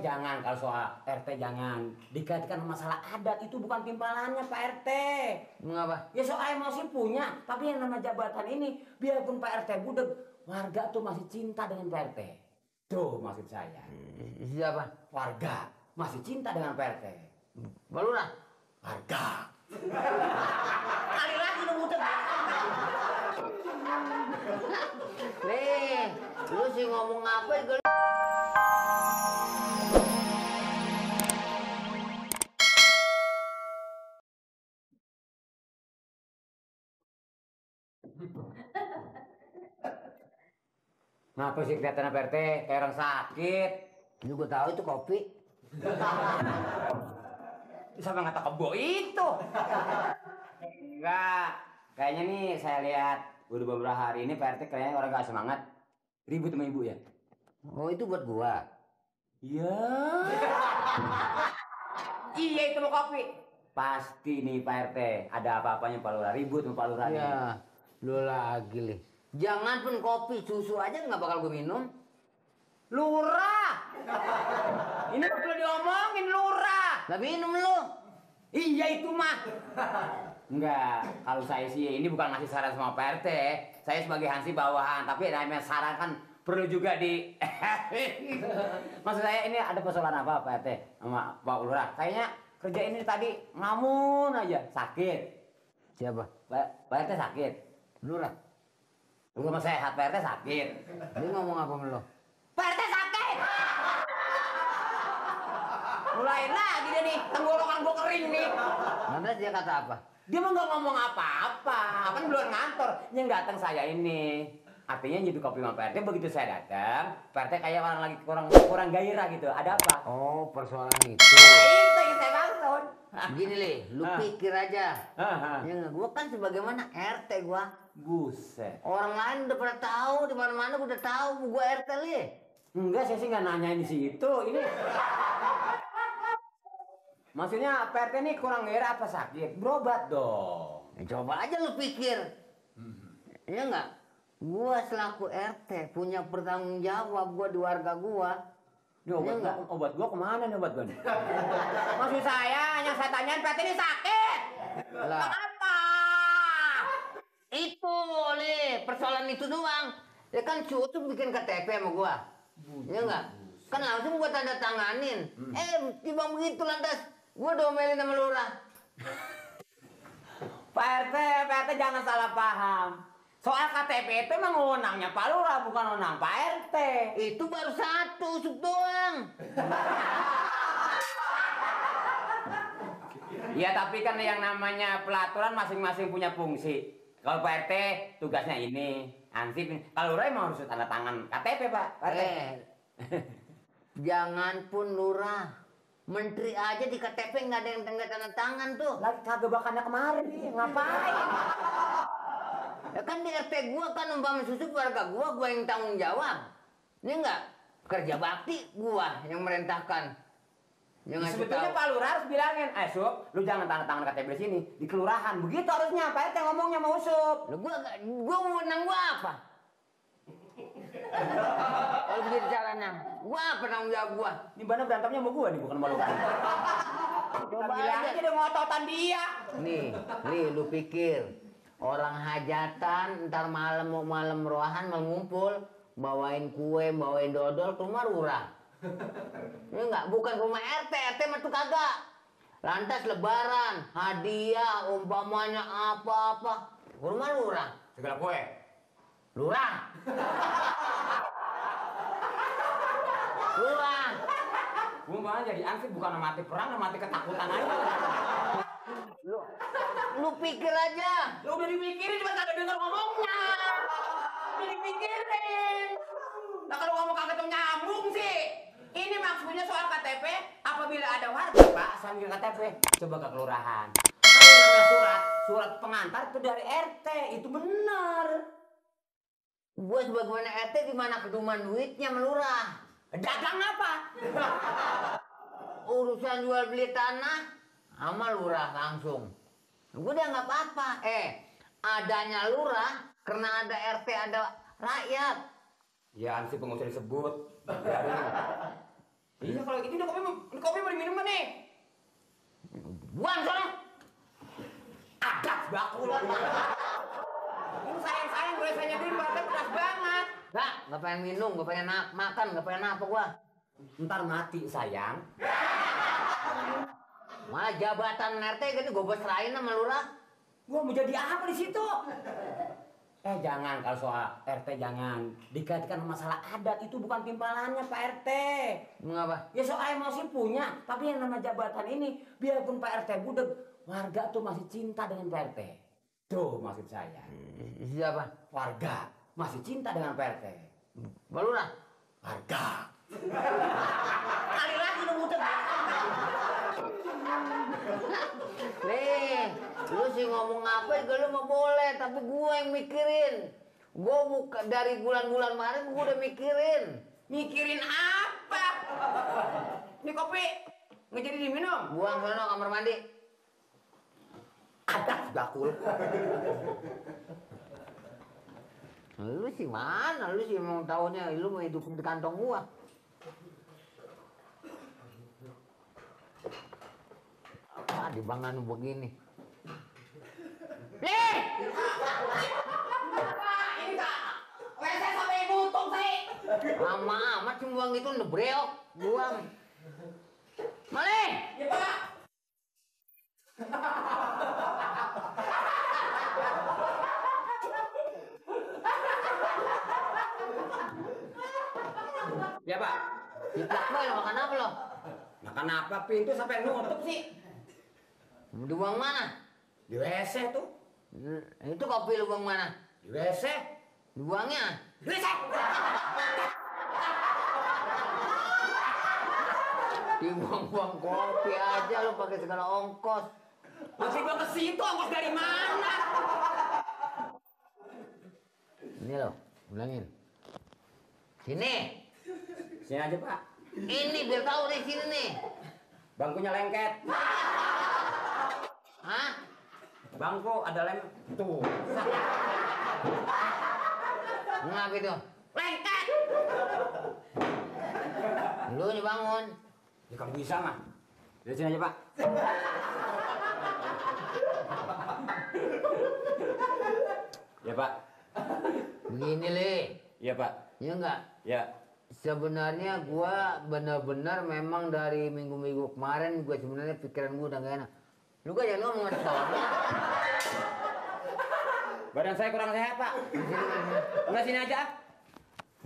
Jangan, kalau soal RT jangan dikaitkan masalah adat, itu bukan timpalannya Pak RT. Mengapa? Ya soal emosi punya, tapi yang nama jabatan ini, biarpun Pak RT budek, warga tuh masih cinta dengan Pak RT. Tuh maksud saya. Siapa? Warga masih cinta dengan Pak RT. Pak Lurah? Warga. Kali lagi lu budek. Nih, lu sih ngomong apa ya? Ngapa sih kelihatan Pak RT kayak orang sakit? Lu gue tahu itu kopi. Siapa ngata kebo itu? Enggak, kayaknya nih saya lihat udah beberapa hari ini Pak RT kayaknya orang gak semangat. Ribut sama ibu ya? Oh, itu buat gua. Iya. Iya itu mau kopi. Pasti nih Pak RT ada apa-apanya Pak Lurah, ribut sama Pak Lurah. Ya, lu lagi lih. Jangan pun kopi, susu aja nggak bakal gue minum. Lurah. Ini perlu diomongin Lurah. Lah minum lu. Iya itu mah. Enggak, kalau saya sih ini bukan ngasih saran sama Pak RT. Saya sebagai Hansi bawahan, tapi namanya saran kan perlu juga di. Maksud saya ini ada persoalan apa Pak RT sama Pak Lurah? Kayaknya kerja ini tadi ngamun aja, sakit. Siapa? Pak RT sakit. Lurah. Lu sama sehat, Pak RT sakit. Dia ngomong apa sama lo? Pak RT sakit. Mulai lagi dia nih, tenggorokan gua kering nih. Lantas dia kata apa? Dia mah nggak ngomong apa-apa, kan belum ngantor. Yang datang saya ini. Artinya jadi kopi sama Pak RT, begitu saya datang, Pak RT kayak orang lagi kurang gairah gitu. Ada apa? Oh, persoalan itu. Itu yang saya maksud. Gini lih, lu pikir aja. Hah. Ya nggak, gua kan sebagaimana RT gua. Buset. Orang lain udah pada tahu, di mana-mana gua udah tahu gua RT lih. Enggak, saya sih nggak nanyain di situ. Ini maksudnya Pak RT ini kurang gairah apa sakit? Berobat dong. Ya, coba aja lu pikir. Iya nggak? Gua selaku RT punya pertanggung jawab gua di warga gua. Ini obat gua kemana nih obat gua nih? Maksud saya, yang saya tanyain Pak RT ini sakit. Lah, Kenapa? itu lih, persoalan itu doang. Ya kan tuh bikin KTP sama gua. Iya nggak? Kan langsung gua tanda tanganin. Tiba begitu lantas gua domelin sama lurah. Pak RT jangan salah paham. Soal KTP itu emang wewenangnya Pak Lurah, bukan wewenang Pak RT. Itu baru satu sub doang. Ya tapi kan yang namanya pelaturan masing-masing punya fungsi. Kalau Pak RT tugasnya ini, Ansip. Kalau Lurah emang harus tanda tangan KTP Pak RT. Jangan pun lurah. Menteri aja di KTP nggak ada yang tanda tangan tuh. Lagi kagak bakannya kemarin nih, ngapain? Ya kan di RT gua kan umpama susu keluarga gua yang tanggung jawab. Ini enggak kerja bakti gua yang merintahkan. Yang Sebetulnya Pak Lurah harus bilangin, Sup, lu jangan tanda tangan KTP di sini, di kelurahan. Begitu harusnya, Pak RT ngomongnya mau Sup. Lu gua menang gua apa? Kalau begitu caranya, gua apa tanggung jawab gua? Di mana berantemnya sama gua nih, bukan sama Lurah. Coba Bilang aja dia ngototan dia. Nih, lu pikir orang hajatan ntar malam mau malam roahan mau ngumpul bawain kue bawain dodol ke rumah lurah. Ini enggak, bukan ke rumah RT mah tuh kagak. Lantas lebaran hadiah umpamanya apa-apa ke rumah lurah. Segala kue. Lurah. Lurah. Gua malah jadi Ansip bukan mati perang, mati ketakutan aja. Lu pikir aja. Lu udah dipikirin cuma kagak denger ngomongnya. Udah dipikirin. Nah kalau ngomong kagak tuh nyambung sih. Ini maksudnya soal KTP, apabila ada warga Pak sambil KTP, coba ke kelurahan. Kalau namanya surat pengantar itu dari RT, itu benar. Gue sebagaimana RT di mana keduman duitnya melurah. Dagang apa? Urusan jual beli tanah sama lurah langsung. Gue udah nggak apa-apa. Adanya lurah karena ada RT ada rakyat. Ya Ansip nggak usah disebut. Iya kalau gitu ini kopi mau diminum kan nih? Buang sana. Ada bakul. Ini sayang gue saya nyediain banget pedas banget. Nggak pengen minum, nggak pengen makan, nggak pengen apa gua. Ntar mati sayang. Malah jabatan RT gitu gue serahin sama lurah. Gua mau jadi apa di situ? Jangan kalau soal RT jangan dikaitkan masalah adat, itu bukan timpalannya Pak RT. Mengapa? Ya soal emosi punya, tapi yang nama jabatan ini biarpun Pak RT budek, warga tuh masih cinta dengan Pak RT. Tuh maksud saya. Siapa? Warga masih cinta dengan Pak RT. Pak Lurah? Warga. Kali lagi udah budek. Nih, lu sih ngomong apa juga lu mau boleh, tapi gue yang mikirin. Gue buka dari bulan-bulan kemarin gue udah mikirin. Mikirin apa? Ini kopi nggak jadi diminum. Buang sono kamar mandi. Ada bakul. Lu sih mana? Lu sih emang taunya lu mau hidup di kantong gua. Apa di bangan begini? Nih! Ini kak, WC sampai nutup sih. Lama amat cuma buang itu nebreok. Buang. Malih! Ya pak. Ya pak. Ciplak boy, lo makan apa lo? Makan apa? Pintu sampai nutup sih. Dibuang mana? Di WC tuh. Itu kopi lu buang mana? Di WC. Dibuangnya? Di WC. Dibuang-buang kopi aja lu pakai segala ongkos. Masih gua ke situ, ongkos dari mana? Ini lo, ulangin. Sini. Sini aja pak. Ini biar tahu di sini nih. Bangkunya lengket. Hah? Bangku ada lem tuh. Ngapa itu? Lengket. Lu nih bangun. Ya kalau bisa mah. Dari sini aja pak. Ya pak. Begini Le. Iya pak. Ya enggak? Ya. Sebenarnya gua benar-benar memang dari minggu-minggu kemarin gua sebenarnya pikiran gua udah gak enak. Lu gak jangan ngomong soalnya. Badan saya kurang sehat pak. Enggak sini aja.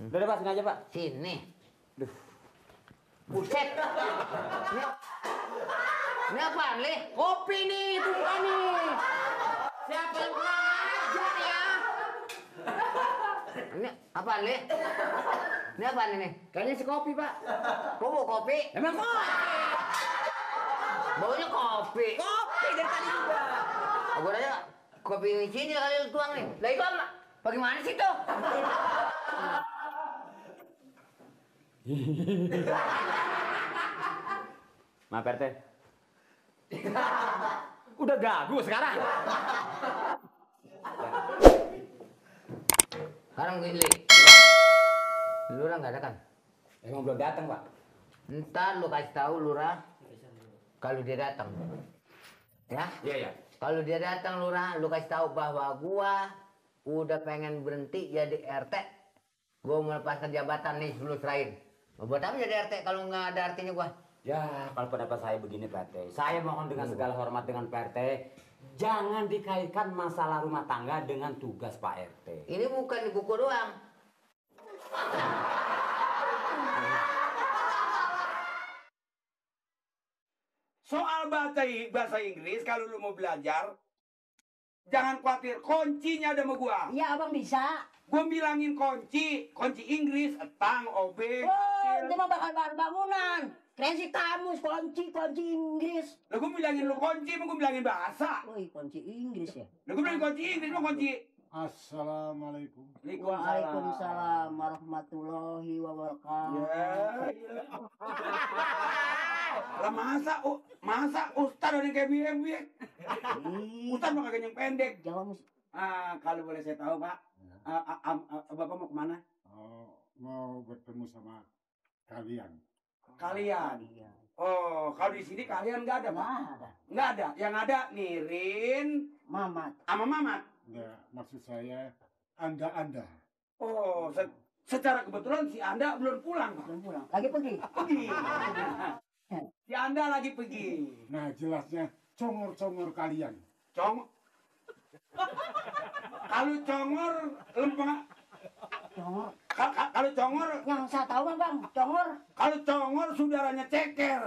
Udah pak, sini aja pak. Sini. Duh. Buset. Ini apaan, Le? Kopi nih, itu bukan nih. Siapa yang kurang ajar ya? Ini apaan, Le? Ini apaan ini? Kayaknya si kopi pak. Kok mau kopi? Emang kopi? Baunya kopi. Kopi dari tadi juga. Gua aja kopi sini kali lu tuang nih. Lah itu apa? Bagaimana sih tuh? Maaf RT. Udah gagu sekarang. Sekarang gini, Le. Lurah nggak ada kan? Emang belum datang pak. Ntar lu kasih tahu Lurah kalau dia datang. Ya? Iya ya. Kalau dia datang Lurah, lu kasih tahu bahwa gua udah pengen berhenti jadi RT. Gua melepaskan jabatan nih sebelum serahin. Buat apa jadi RT kalau nggak ada artinya gua? Ya, kalau pendapat saya begini Pak RT. Saya mohon dengan segala hormat dengan Pak RT, jangan dikaitkan masalah rumah tangga dengan tugas Pak RT. Ini bukan di buku doang. Soal bahasa Inggris, kalau lu mau belajar, jangan khawatir, kuncinya ada sama gua. Iya abang bisa. Gua bilangin kunci Inggris, tang, obe. Oh, itu mah bakal bahan bangunan. Kreasi kamus, kunci Inggris. Lah gua bilangin lu kunci, mau gua bilangin bahasa. Woi, kunci Inggris ya. Lah gua bilangin kunci Inggris, mau kunci. Assalamualaikum. Waalaikumsalam warahmatullahi wabarakatuh. Ya. Lah masa Ustaz ada yang kayak biek. Ustaz mah kagak yang pendek. Jawab Kalau boleh saya tahu, Pak. Bapak mau kemana? Oh, mau bertemu sama kalian. Kalian. Iya. Oh, kalau di sini kalian nggak ada, Pak? Nggak ada. Nggak ada. Yang ada Nirin Mamat. sama Mamat. Enggak, maksud saya Anda. Oh, secara kebetulan si Anda belum pulang, Pak. Belum pulang. Lagi pergi. Pergi. Si Anda lagi pergi. Nah, jelasnya congor-congor kalian. Cong. Kalau congor lempeng. Congor. Kalau congor, Yang saya tahu mah bang, congor. kalau congor saudaranya ceker.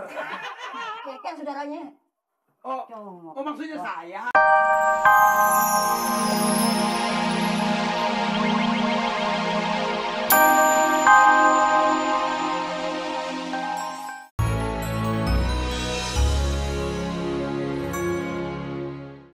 Ceker saudaranya. Oh, Congor. oh maksudnya saya.